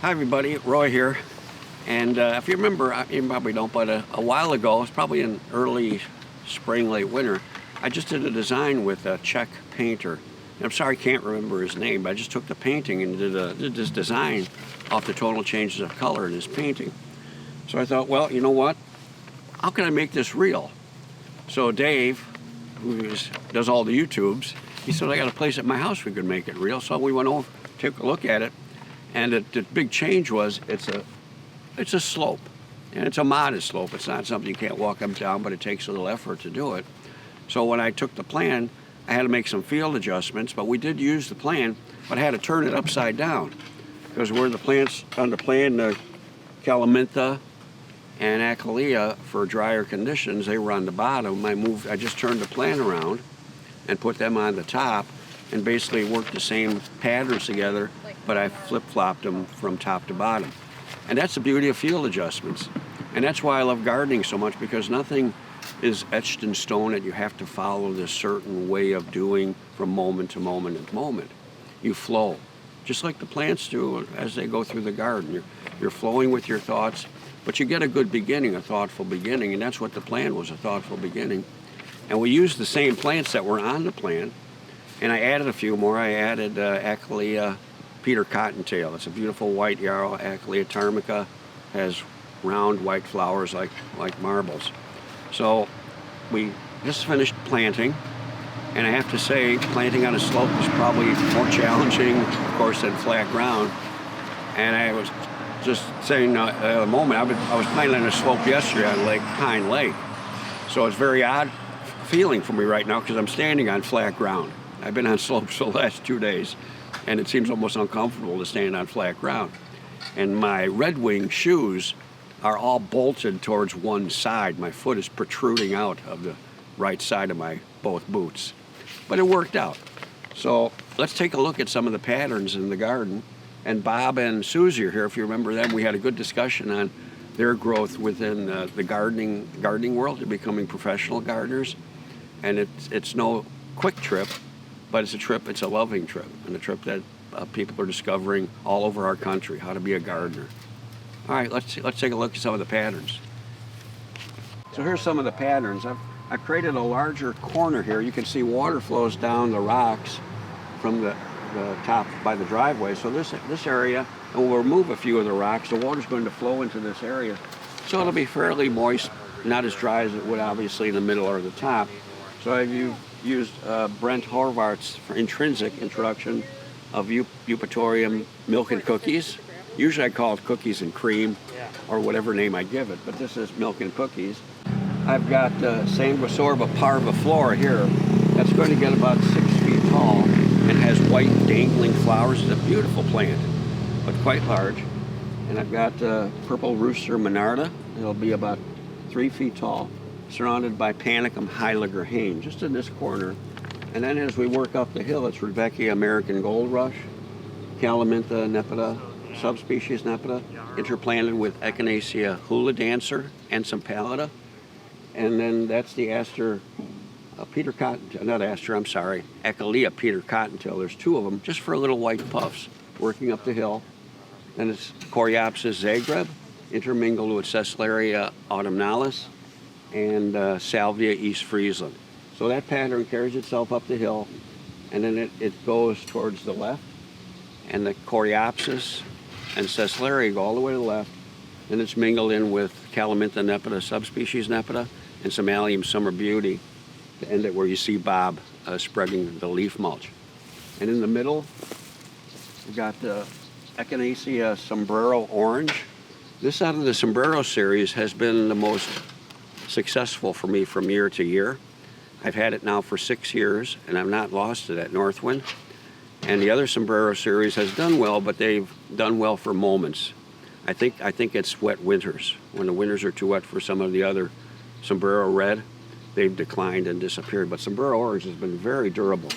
Hi everybody, Roy here. And if you remember, you probably don't, but a while ago, it's probably in early spring, late winter, I just did a design with a Czech painter. And I'm sorry I can't remember his name, but I just took the painting and did this design off the tonal changes of color in his painting. So I thought, well, you know what? How can I make this real? So Dave, who does all the YouTubes, he said, I got a place at my house we could make it real. So we went over, took a look at it, and the big change was it's a slope, and it's a modest slope. It's not something you can't walk up and down, but it takes a little effort to do it. So when I took the plan, I had to make some field adjustments, but we did use the plan, but I had to turn it upside down because where the plants on the plan, the Calamintha and Achillea, for drier conditions, they were on the bottom. I just turned the plan around and put them on the top and basically worked the same patterns together, but I flip-flopped them from top to bottom. And that's the beauty of field adjustments. And that's why I love gardening so much, because nothing is etched in stone that you have to follow this certain way of doing from moment to moment to moment. You flow, just like the plants do as they go through the garden. You're flowing with your thoughts, but you get a good beginning, a thoughtful beginning, and that's what the plan was, a thoughtful beginning. And we used the same plants that were on the plan, and I added a few more. I added Achillea, Peter Cottontail. It's a beautiful white yarrow. Achillea carmica has round white flowers like marbles. So we just finished planting, and I have to say, planting on a slope is probably more challenging, of course, than flat ground. And I was just saying at the moment, I was planting on a slope yesterday on Lake Pine Lake. So it's very odd feeling for me right now because I'm standing on flat ground. I've been on slopes for the last 2 days, and it seems almost uncomfortable to stand on flat ground. And my Red Wing shoes are all bolted towards one side. My foot is protruding out of the right side of my both boots. But it worked out. So let's take a look at some of the patterns in the garden. And Bob and Susie are here. If you remember them, we had a good discussion on their growth within the gardening world. They're becoming professional gardeners. And it's no quick trip, but it's a loving trip, and a trip that people are discovering all over our country, how to be a gardener. All right, let's take a look at some of the patterns. So here's some of the patterns. I've created a larger corner here. You can see water flows down the rocks from the top by the driveway. So this area, and we'll remove a few of the rocks, the water's going to flow into this area. So it'll be fairly moist, not as dry as it would obviously in the middle or the top. So I've used Brent Horvath's intrinsic introduction of Eupatorium milk and cookies. Usually I call it cookies and cream, or whatever name I give it, but this is milk and cookies. I've got Sanguisorba parviflora here. That's going to get about 6 feet tall and has white dangling flowers. It's a beautiful plant, but quite large. And I've got purple rooster monarda. It'll be about 3 feet tall, surrounded by Panicum Heiliger Hain, just in this corner. And then as we work up the hill, it's Rebecca American Gold Rush, Calamintha nepeta, subspecies nepeta, interplanted with Echinacea Hula dancer and some pallida. And then that's the Aster, Peter Cottontail, not Aster, I'm sorry, Achillea Peter Cottontail. There's 2 of them, just for little white puffs, working up the hill. Then it's Coreopsis Zagreb, intermingled with Sesleria autumnalis, and Salvia East Friesland. So that pattern carries itself up the hill, and then it goes towards the left, and the Coreopsis and Sesleria go all the way to the left, and it's mingled in with Calamintha nepeta, subspecies nepeta, and some Allium summer beauty to end it where you see Bob spreading the leaf mulch. And in the middle, we've got Echinacea sombrero orange. This out of the sombrero series has been the most successful for me from year to year. I've had it now for 6 years, and I've not lost it at Northwind. And the other sombrero series has done well, but they've done well for moments. I think it's wet winters. When the winters are too wet for some of the other sombrero red, they've declined and disappeared. But sombrero orange has been very durable.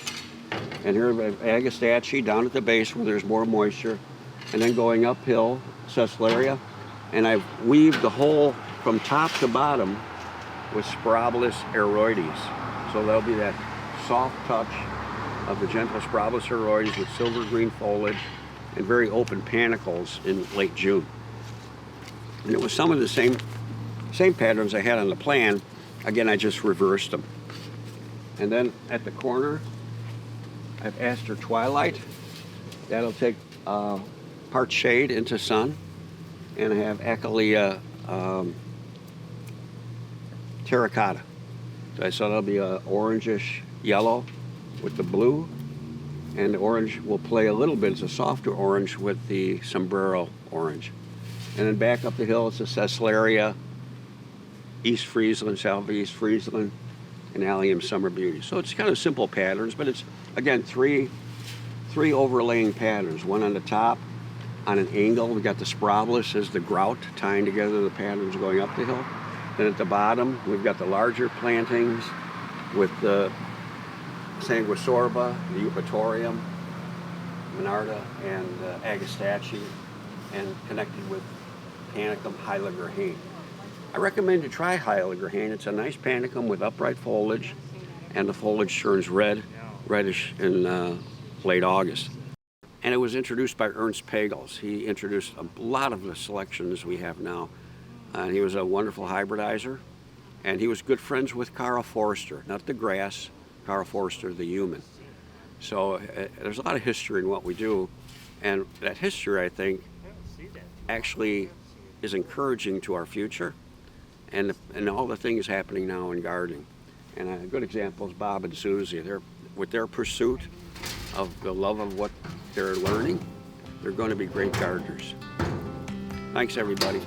And here we have Agastache down at the base where there's more moisture, and then going uphill, Sesleria. And I've weaved the whole from top to bottom with Sporobolus airoides. So there'll be that soft touch of the gentle Sporobolus airoides with silver green foliage, and very open panicles in late June. And it was some of the same patterns I had on the plan. Again, I just reversed them. And then at the corner, I have Aster Twilight. That'll take part shade into sun. And I have Achillea Terracotta. So that'll be a orangish yellow with the blue. And the orange will play a little bit. It's a softer orange with the sombrero orange. And then back up the hill, it's a Sesleria, East Friesland, Salvia East Friesland, and Allium Summer Beauty. So it's kind of simple patterns, but it's, again, three overlaying patterns. One on the top, on an angle, we got the Sporobolus as the grout, tying together the patterns going up the hill. Then at the bottom, we've got the larger plantings with the Sanguisorba, the Eupatorium, Monarda, and Agastache, and connected with Panicum Heiliger Hain. I recommend you try Heiliger Hain. It's a nice panicum with upright foliage, and the foliage turns reddish in late August. And it was introduced by Ernst Pagels. He introduced a lot of the selections we have now. And he was a wonderful hybridizer, and he was good friends with Carl Forster, not the grass, Carl Forster, the human. So there's a lot of history in what we do, and that history, I think, actually is encouraging to our future, and all the things happening now in gardening. And a good example is Bob and Susie. With their pursuit of the love of what they're learning, they're going to be great gardeners. Thanks, everybody.